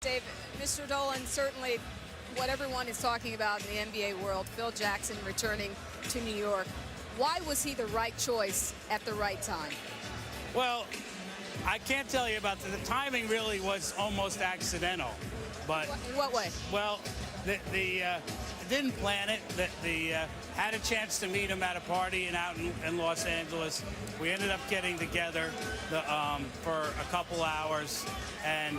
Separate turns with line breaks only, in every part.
Dave, Mr. Dolan, certainly what everyone is talking about in the NBA world, Phil Jackson returning to New York. Why was he the right choice at the right time?
Well, I can't tell you about the timing. Really was almost accidental, but
In what way?
well, didn't plan it. Had a chance to meet him at a party out in Los Angeles. We ended up getting together for a couple hours, and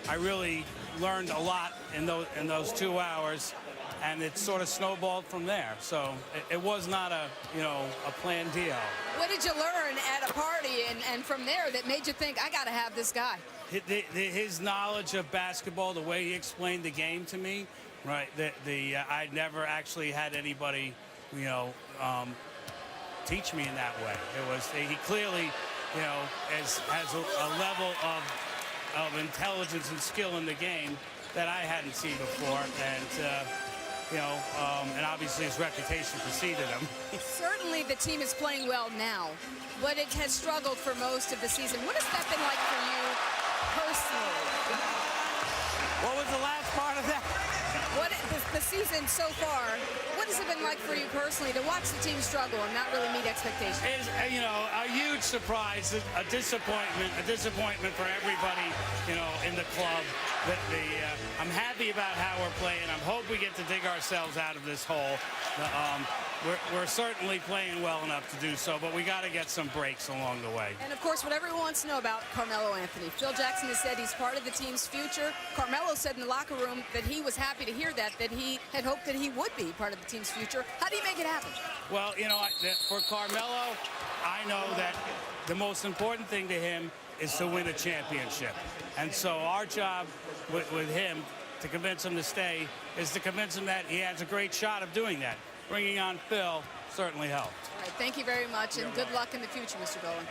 I really learned a lot in those 2 hours, and it sort of snowballed from there. So it was not a planned deal.
What did you learn at a party and from there that made you think, I got to have this guy?
His knowledge of basketball, the way he explained the game to me, right? I'd never actually had anybody, teach me in that way. He clearly, has a level of intelligence and skill in the game that I hadn't seen before, and and obviously his reputation preceded him.
Certainly the team is playing well now, but it has struggled for most of the season. What has that been like for you personally?
What was the last part of that?
The season so far, what has it been like for you personally to watch the team struggle and not really meet expectations?
It's, a huge surprise, a disappointment for everybody, in the club. I'm happy about how we're playing. I hope we get to dig ourselves out of this hole. We're certainly playing well enough to do so, but we got to get some breaks along the way.
And of course, what everyone wants to know about Carmelo Anthony. Phil Jackson has said he's part of the team's future. Carmelo said in the locker room that he was happy to hear that he had hoped that he would be part of the team's future. How do you make it happen?
Well, for Carmelo, I know that the most important thing to him is to win a championship. And so our job with him to convince him to stay is to convince him that he has a great shot of doing that. Bringing on Phil certainly helped.
All right, thank you very much, and good luck in the future, Mr. Dolan.